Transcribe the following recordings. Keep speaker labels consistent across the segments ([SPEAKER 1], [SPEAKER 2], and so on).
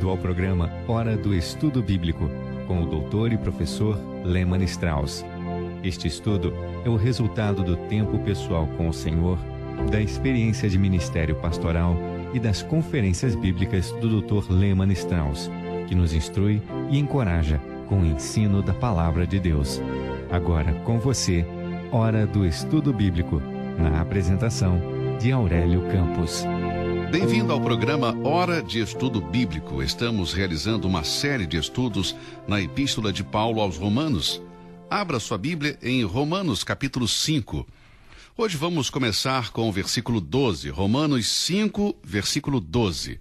[SPEAKER 1] Bem-vindo ao programa Hora do Estudo Bíblico, com o doutor e professor Lehmann Strauss. Este estudo é o resultado do tempo pessoal com o Senhor, da experiência de ministério pastoral e das conferências bíblicas do Dr. Lehmann Strauss, que nos instrui e encoraja com o ensino da Palavra de Deus. Agora com você, Hora do Estudo Bíblico, na apresentação de Aurélio Campos.
[SPEAKER 2] Bem-vindo ao programa Hora de Estudo Bíblico. Estamos realizando uma série de estudos na Epístola de Paulo aos Romanos. Abra sua Bíblia em Romanos capítulo 5. Hoje vamos começar com o versículo 12, Romanos 5, versículo 12.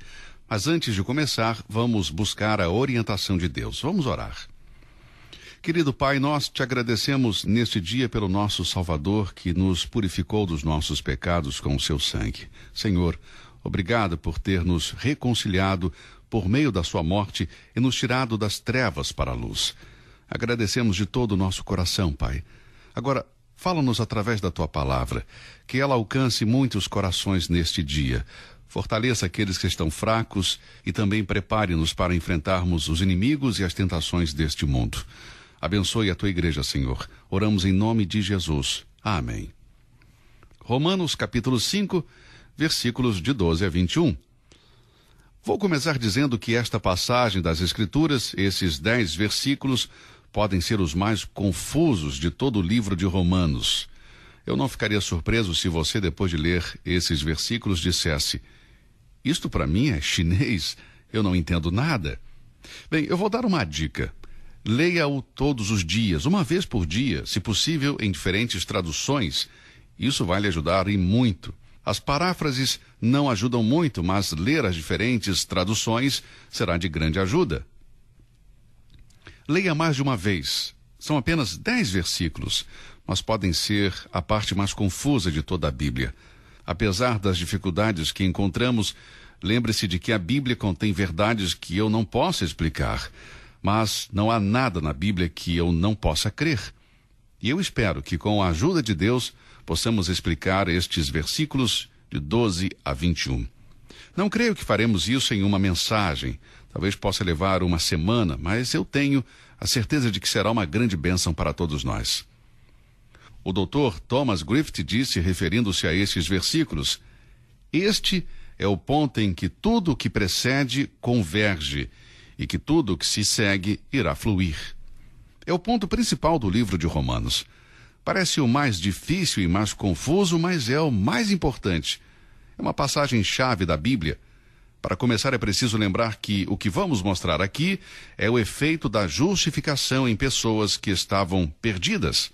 [SPEAKER 2] Mas antes de começar, vamos buscar a orientação de Deus. Vamos orar. Querido Pai, nós te agradecemos neste dia pelo nosso Salvador que nos purificou dos nossos pecados com o seu sangue. Senhor, obrigado por ter nos reconciliado por meio da sua morte e nos tirado das trevas para a luz. Agradecemos de todo o nosso coração, Pai. Agora, fala-nos através da tua palavra, que ela alcance muitos corações neste dia. Fortaleça aqueles que estão fracos e também prepare-nos para enfrentarmos os inimigos e as tentações deste mundo. Abençoe a tua igreja, Senhor. Oramos em nome de Jesus. Amém. Romanos capítulo 5, versículos de 12 a 21. Vou começar dizendo que esta passagem das Escrituras, esses 10 versículos, podem ser os mais confusos de todo o livro de Romanos. Eu não ficaria surpreso se você, depois de ler esses versículos, dissesse: isto para mim é chinês, eu não entendo nada. Bem, eu vou dar uma dica. Leia-o todos os dias, uma vez por dia, se possível em diferentes traduções. Isso vai lhe ajudar e muito. As paráfrases não ajudam muito, mas ler as diferentes traduções será de grande ajuda. Leia mais de uma vez. São apenas 10 versículos, mas podem ser a parte mais confusa de toda a Bíblia. Apesar das dificuldades que encontramos, lembre-se de que a Bíblia contém verdades que eu não posso explicar, mas não há nada na Bíblia que eu não possa crer. E eu espero que, com a ajuda de Deus, possamos explicar estes versículos de 12 a 21. Não creio que faremos isso em uma mensagem. Talvez possa levar uma semana, mas eu tenho a certeza de que será uma grande bênção para todos nós. O Dr. Thomas Griffith disse, referindo-se a estes versículos: este é o ponto em que tudo o que precede converge e que tudo o que se segue irá fluir. É o ponto principal do livro de Romanos. Parece o mais difícil e mais confuso, mas é o mais importante. É uma passagem-chave da Bíblia. Para começar, é preciso lembrar que o que vamos mostrar aqui é o efeito da justificação em pessoas que estavam perdidas.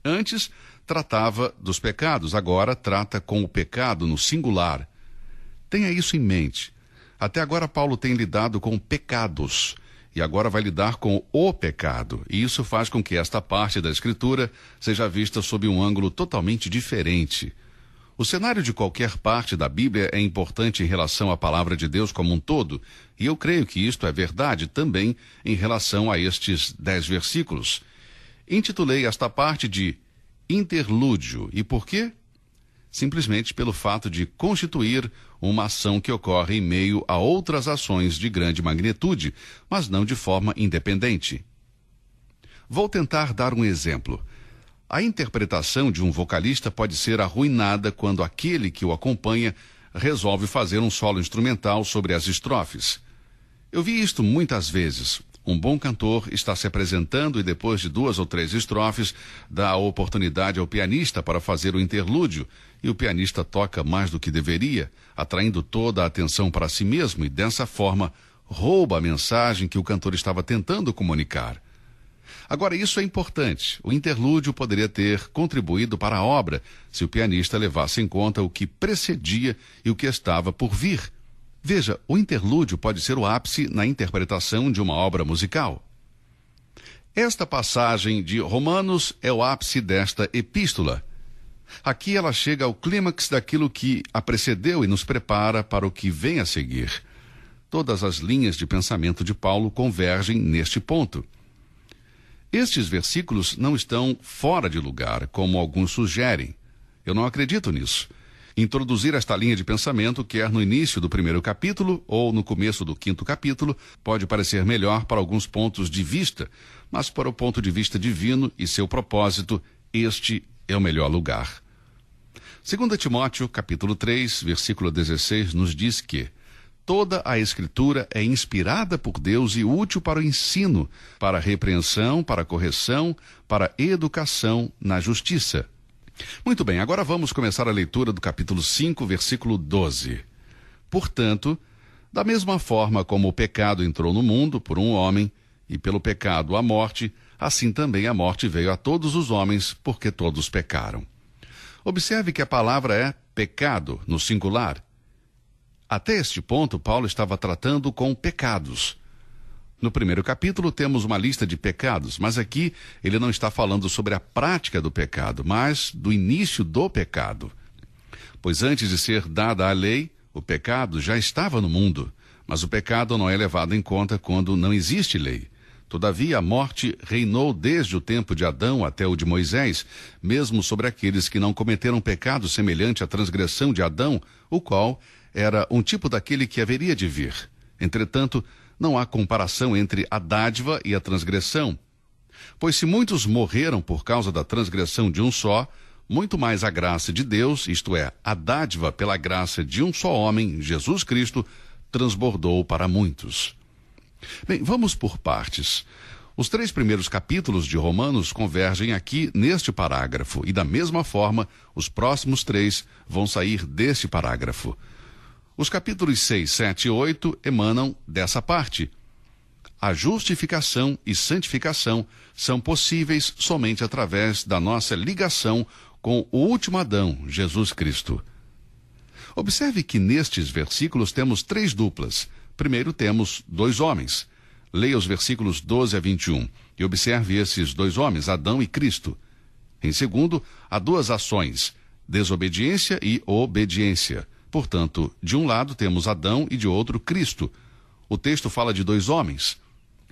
[SPEAKER 2] Antes, tratava dos pecados, agora trata com o pecado no singular. Tenha isso em mente. Até agora, Paulo tem lidado com pecados, e agora vai lidar com o pecado. E isso faz com que esta parte da Escritura seja vista sob um ângulo totalmente diferente. O cenário de qualquer parte da Bíblia é importante em relação à palavra de Deus como um todo, e eu creio que isto é verdade também em relação a estes 10 versículos. Intitulei esta parte de interlúdio. E por quê? Simplesmente pelo fato de constituir uma ação que ocorre em meio a outras ações de grande magnitude, mas não de forma independente. Vou tentar dar um exemplo. A interpretação de um vocalista pode ser arruinada quando aquele que o acompanha resolve fazer um solo instrumental sobre as estrofes. Eu vi isto muitas vezes. Um bom cantor está se apresentando e depois de 2 ou 3 estrofes dá a oportunidade ao pianista para fazer o interlúdio, e o pianista toca mais do que deveria, atraindo toda a atenção para si mesmo e dessa forma rouba a mensagem que o cantor estava tentando comunicar. Agora, isso é importante. O interlúdio poderia ter contribuído para a obra se o pianista levasse em conta o que precedia e o que estava por vir. Veja, o interlúdio pode ser o ápice na interpretação de uma obra musical. Esta passagem de Romanos é o ápice desta epístola. Aqui ela chega ao clímax daquilo que a precedeu e nos prepara para o que vem a seguir. Todas as linhas de pensamento de Paulo convergem neste ponto. Estes versículos não estão fora de lugar, como alguns sugerem. Eu não acredito nisso. Introduzir esta linha de pensamento, quer no início do primeiro capítulo ou no começo do 5º capítulo, pode parecer melhor para alguns pontos de vista, mas para o ponto de vista divino e seu propósito, este é o melhor lugar. 2 Timóteo, capítulo 3, versículo 16, nos diz que toda a Escritura é inspirada por Deus e útil para o ensino, para a repreensão, para a correção, para a educação na justiça. Muito bem, agora vamos começar a leitura do capítulo 5, versículo 12. Portanto, da mesma forma como o pecado entrou no mundo por um homem, e pelo pecado a morte, assim também a morte veio a todos os homens, porque todos pecaram. Observe que a palavra é pecado, no singular. Até este ponto, Paulo estava tratando com pecados. No primeiro capítulo temos uma lista de pecados, mas aqui ele não está falando sobre a prática do pecado, mas do início do pecado. Pois antes de ser dada a lei, o pecado já estava no mundo, mas o pecado não é levado em conta quando não existe lei. Todavia, a morte reinou desde o tempo de Adão até o de Moisés, mesmo sobre aqueles que não cometeram pecado semelhante à transgressão de Adão, o qual era um tipo daquele que haveria de vir. Entretanto, não há comparação entre a dádiva e a transgressão. Pois se muitos morreram por causa da transgressão de um só, muito mais a graça de Deus, isto é, a dádiva pela graça de um só homem, Jesus Cristo, transbordou para muitos. Bem, vamos por partes. Os 3 primeiros capítulos de Romanos convergem aqui neste parágrafo, e da mesma forma, os próximos 3 vão sair deste parágrafo. Os capítulos 6, 7 e 8 emanam dessa parte. A justificação e santificação são possíveis somente através da nossa ligação com o último Adão, Jesus Cristo. Observe que nestes versículos temos 3 duplas. Primeiro temos 2 homens. Leia os versículos 12 a 21 e observe esses 2 homens, Adão e Cristo. Em segundo, há 2 ações, desobediência e obediência. Portanto, de um lado temos Adão e de outro Cristo. O texto fala de 2 homens.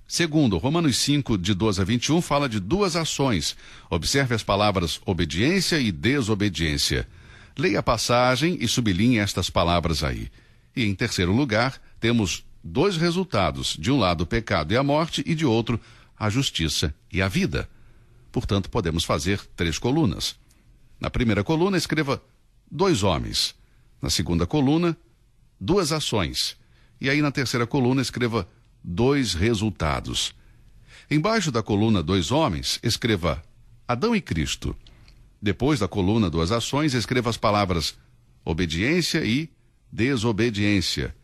[SPEAKER 2] Segundo, Romanos 5, de 12 a 21, fala de 2 ações. Observe as palavras obediência e desobediência. Leia a passagem e sublinhe estas palavras aí. E em terceiro lugar, temos 2 resultados. De um lado, o pecado e a morte, e de outro, a justiça e a vida. Portanto, podemos fazer 3 colunas. Na primeira coluna, escreva 2 homens. Na segunda coluna, 2 ações. E aí na terceira coluna, escreva 2 resultados. Embaixo da coluna 2 homens, escreva Adão e Cristo. Depois da coluna 2 ações, escreva as palavras obediência e desobediência.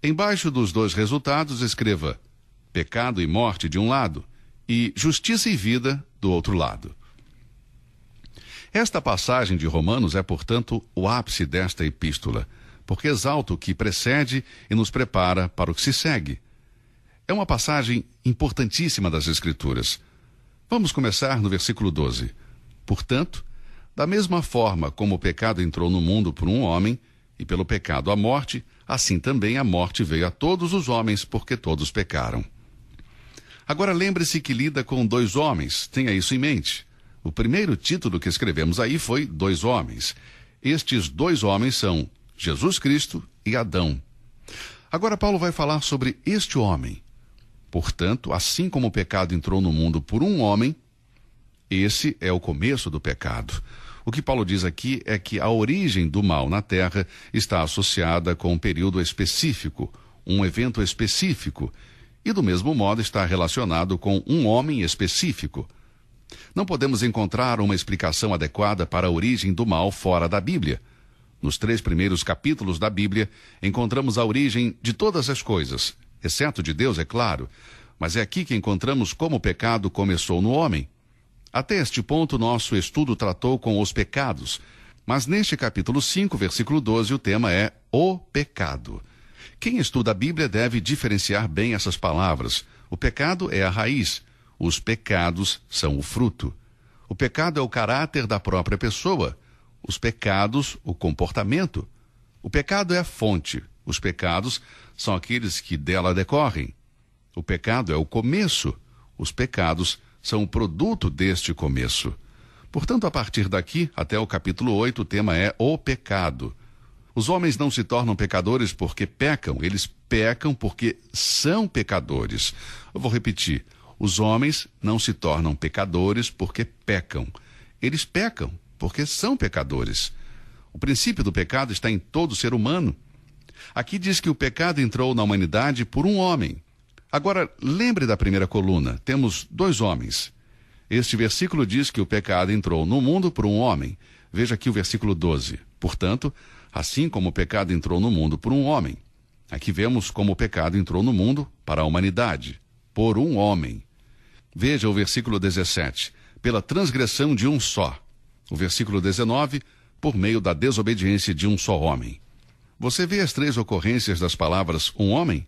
[SPEAKER 2] Embaixo dos 2 resultados, escreva pecado e morte de um lado e justiça e vida do outro lado. Esta passagem de Romanos é, portanto, o ápice desta epístola, porque exalta o que precede e nos prepara para o que se segue. É uma passagem importantíssima das Escrituras. Vamos começar no versículo 12. Portanto, da mesma forma como o pecado entrou no mundo por um homem, e pelo pecado a morte, assim também a morte veio a todos os homens, porque todos pecaram. Agora lembre-se que lida com 2 homens, tenha isso em mente. O primeiro título que escrevemos aí foi 2 homens. Estes 2 homens são Jesus Cristo e Adão. Agora Paulo vai falar sobre este homem. Portanto, assim como o pecado entrou no mundo por um homem, esse é o começo do pecado. O que Paulo diz aqui é que a origem do mal na terra está associada com um período específico, um evento específico, e do mesmo modo está relacionado com um homem específico. Não podemos encontrar uma explicação adequada para a origem do mal fora da Bíblia. Nos 3 primeiros capítulos da Bíblia, encontramos a origem de todas as coisas, exceto de Deus, é claro, mas é aqui que encontramos como o pecado começou no homem. Até este ponto, nosso estudo tratou com os pecados, mas neste capítulo 5, versículo 12, o tema é o pecado. Quem estuda a Bíblia deve diferenciar bem essas palavras. O pecado é a raiz, os pecados são o fruto. O pecado é o caráter da própria pessoa, os pecados, o comportamento. O pecado é a fonte, os pecados são aqueles que dela decorrem. O pecado é o começo, os pecados são o produto deste começo. Portanto, a partir daqui, até o capítulo 8, o tema é o pecado. Os homens não se tornam pecadores porque pecam, eles pecam porque são pecadores. Eu vou repetir. Os homens não se tornam pecadores porque pecam. Eles pecam porque são pecadores. O princípio do pecado está em todo ser humano. Aqui diz que o pecado entrou na humanidade por um homem. Agora, lembre da primeira coluna. Temos 2 homens. Este versículo diz que o pecado entrou no mundo por um homem. Veja aqui o versículo 12. Portanto, assim como o pecado entrou no mundo por um homem. Aqui vemos como o pecado entrou no mundo para a humanidade, por um homem. Veja o versículo 17. Pela transgressão de um só. O versículo 19, por meio da desobediência de um só homem. Você vê as 3 ocorrências das palavras um homem?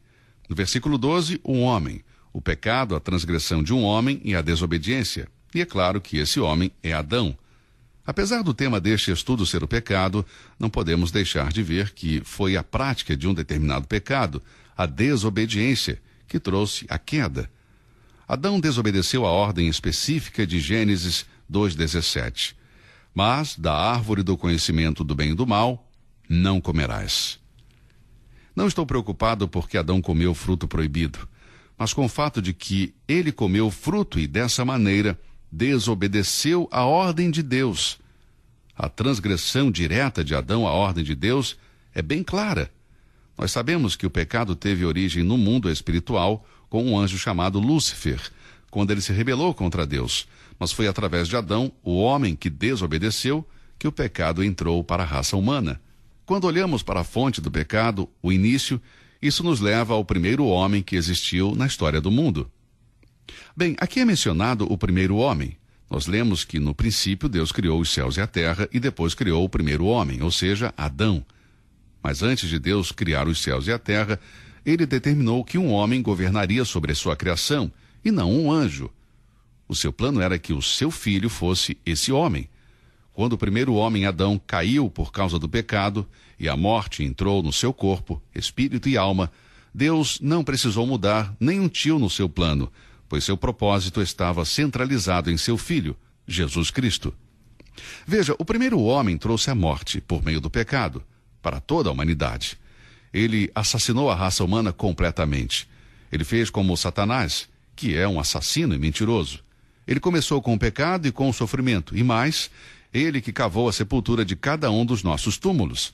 [SPEAKER 2] No versículo 12, um homem. O pecado, a transgressão de um homem e a desobediência. E é claro que esse homem é Adão. Apesar do tema deste estudo ser o pecado, não podemos deixar de ver que foi a prática de um determinado pecado, a desobediência, que trouxe a queda. Adão desobedeceu a ordem específica de Gênesis 2:17. Mas da árvore do conhecimento do bem e do mal, não comerás. Não estou preocupado porque Adão comeu o fruto proibido, mas com o fato de que ele comeu o fruto e, dessa maneira, desobedeceu a ordem de Deus. A transgressão direta de Adão à ordem de Deus é bem clara. Nós sabemos que o pecado teve origem no mundo espiritual com um anjo chamado Lúcifer, quando ele se rebelou contra Deus. Mas foi através de Adão, o homem que desobedeceu, que o pecado entrou para a raça humana. Quando olhamos para a fonte do pecado, o início, isso nos leva ao primeiro homem que existiu na história do mundo. Bem, aqui é mencionado o primeiro homem. Nós lemos que no princípio Deus criou os céus e a terra e depois criou o primeiro homem, ou seja, Adão. Mas antes de Deus criar os céus e a terra, ele determinou que um homem governaria sobre a sua criação e não um anjo. O seu plano era que o seu filho fosse esse homem. Quando o primeiro homem, Adão, caiu por causa do pecado e a morte entrou no seu corpo, espírito e alma, Deus não precisou mudar nem um tio no seu plano, pois seu propósito estava centralizado em seu filho, Jesus Cristo. Veja, o primeiro homem trouxe a morte por meio do pecado para toda a humanidade. Ele assassinou a raça humana completamente. Ele fez como Satanás, que é um assassino e mentiroso. Ele começou com o pecado e com o sofrimento, e mais, ele que cavou a sepultura de cada um dos nossos túmulos.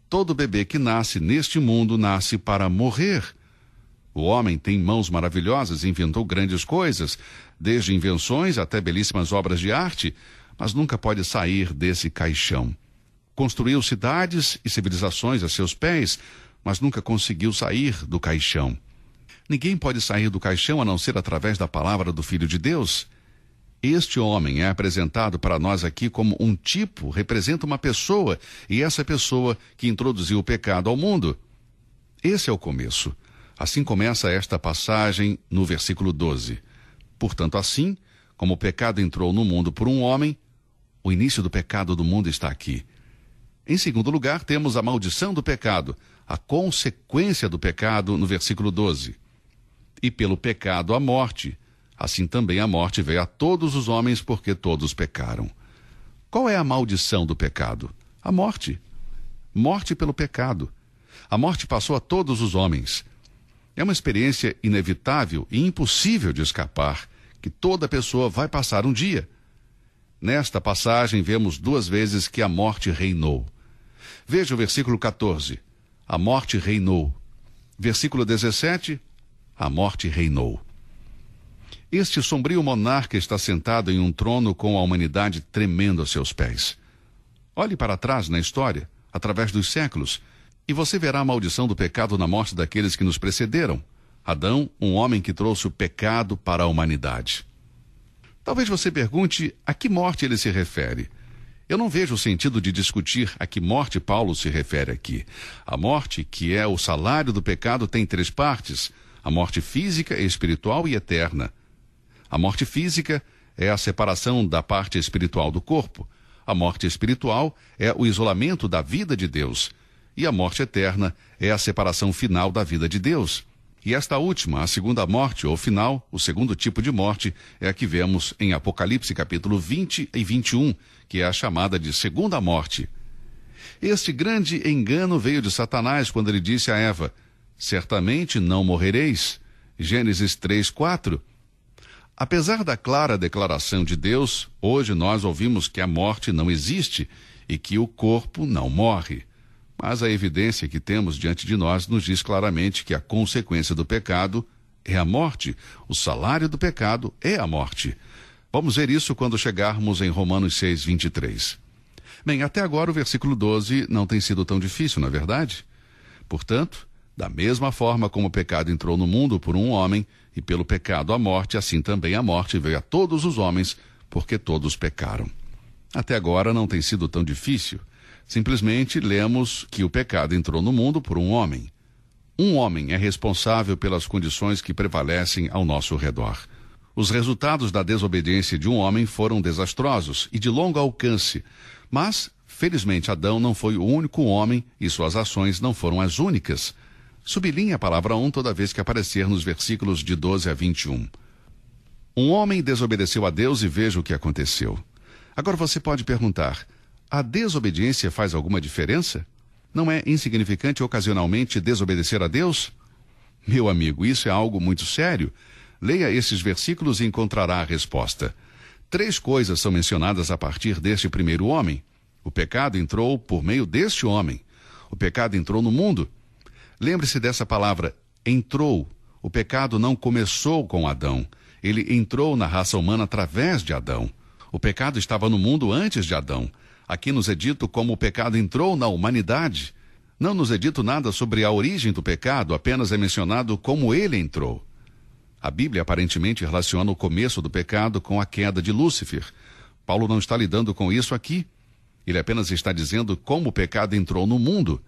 [SPEAKER 2] Todo bebê que nasce neste mundo nasce para morrer. O homem tem mãos maravilhosas e inventou grandes coisas, desde invenções até belíssimas obras de arte, mas nunca pode sair desse caixão. Construiu cidades e civilizações a seus pés, mas nunca conseguiu sair do caixão. Ninguém pode sair do caixão a não ser através da palavra do Filho de Deus. Este homem é apresentado para nós aqui como um tipo, representa uma pessoa, e essa pessoa que introduziu o pecado ao mundo. Esse é o começo. Assim começa esta passagem no versículo 12. Portanto, assim, como o pecado entrou no mundo por um homem, o início do pecado do mundo está aqui. Em segundo lugar, temos a maldição do pecado, a consequência do pecado no versículo 12. E pelo pecado a morte, assim também a morte veio a todos os homens porque todos pecaram. Qual é a maldição do pecado? A morte. Morte pelo pecado. A morte passou a todos os homens. É uma experiência inevitável e impossível de escapar, que toda pessoa vai passar um dia. Nesta passagem vemos 2 vezes que a morte reinou. Veja o versículo 14. A morte reinou. Versículo 17. A morte reinou. Este sombrio monarca está sentado em um trono com a humanidade tremendo a seus pés. Olhe para trás na história, através dos séculos, e você verá a maldição do pecado na morte daqueles que nos precederam. Adão, um homem que trouxe o pecado para a humanidade. Talvez você pergunte a que morte ele se refere. Eu não vejo o sentido de discutir a que morte Paulo se refere aqui. A morte, que é o salário do pecado, tem 3 partes: a morte física, espiritual e eterna. A morte física é a separação da parte espiritual do corpo. A morte espiritual é o isolamento da vida de Deus. E a morte eterna é a separação final da vida de Deus. E esta última, a segunda morte, ou final, o segundo tipo de morte, é a que vemos em Apocalipse capítulo 20 e 21, que é a chamada de segunda morte. Este grande engano veio de Satanás quando ele disse a Eva: certamente não morrereis. Gênesis 3:4. Apesar da clara declaração de Deus, hoje nós ouvimos que a morte não existe e que o corpo não morre. Mas a evidência que temos diante de nós nos diz claramente que a consequência do pecado é a morte. O salário do pecado é a morte. Vamos ver isso quando chegarmos em Romanos 6:23. Bem, até agora o versículo 12 não tem sido tão difícil, não é verdade? Portanto, da mesma forma como o pecado entrou no mundo por um homem, e pelo pecado a morte, assim também a morte veio a todos os homens, porque todos pecaram. Até agora não tem sido tão difícil. Simplesmente lemos que o pecado entrou no mundo por um homem. Um homem é responsável pelas condições que prevalecem ao nosso redor. Os resultados da desobediência de um homem foram desastrosos e de longo alcance, mas, felizmente, Adão não foi o único homem e suas ações não foram as únicas. Sublinhe a palavra 1 toda vez que aparecer nos versículos de 12 a 21. Um homem desobedeceu a Deus e veja o que aconteceu. Agora você pode perguntar: a desobediência faz alguma diferença? Não é insignificante ocasionalmente desobedecer a Deus? Meu amigo, isso é algo muito sério. Leia esses versículos e encontrará a resposta. 3 coisas são mencionadas a partir deste primeiro homem. O pecado entrou por meio deste homem. O pecado entrou no mundo. Lembre-se dessa palavra, entrou. O pecado não começou com Adão. Ele entrou na raça humana através de Adão. O pecado estava no mundo antes de Adão. Aqui nos é dito como o pecado entrou na humanidade. Não nos é dito nada sobre a origem do pecado, apenas é mencionado como ele entrou. A Bíblia aparentemente relaciona o começo do pecado com a queda de Lúcifer. Paulo não está lidando com isso aqui. Ele apenas está dizendo como o pecado entrou no mundo.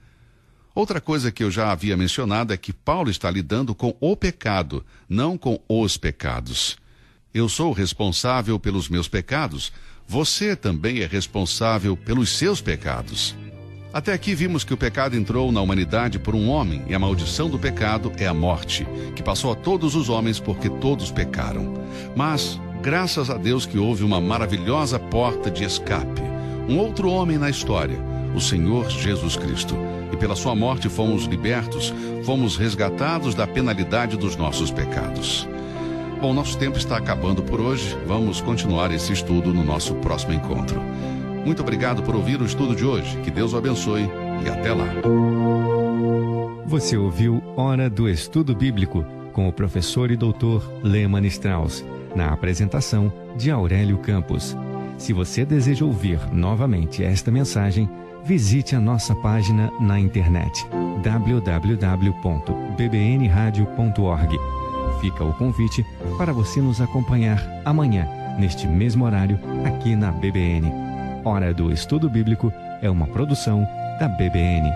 [SPEAKER 2] Outra coisa que eu já havia mencionado é que Paulo está lidando com o pecado, não com os pecados. Eu sou responsável pelos meus pecados. Você também é responsável pelos seus pecados. Até aqui vimos que o pecado entrou na humanidade por um homem e a maldição do pecado é a morte, que passou a todos os homens porque todos pecaram. Mas, graças a Deus que houve uma maravilhosa porta de escape. Um outro homem na história, o Senhor Jesus Cristo. E pela sua morte fomos libertos, fomos resgatados da penalidade dos nossos pecados. Bom, nosso tempo está acabando por hoje. Vamos continuar esse estudo no nosso próximo encontro. Muito obrigado por ouvir o estudo de hoje. Que Deus o abençoe e até lá.
[SPEAKER 1] Você ouviu Hora do Estudo Bíblico com o professor e doutor Lehmann Strauss, na apresentação de Aurélio Campos. Se você deseja ouvir novamente esta mensagem, visite a nossa página na internet www.bbnradio.org. Fica o convite para você nos acompanhar amanhã, neste mesmo horário, aqui na BBN. Hora do Estudo Bíblico é uma produção da BBN.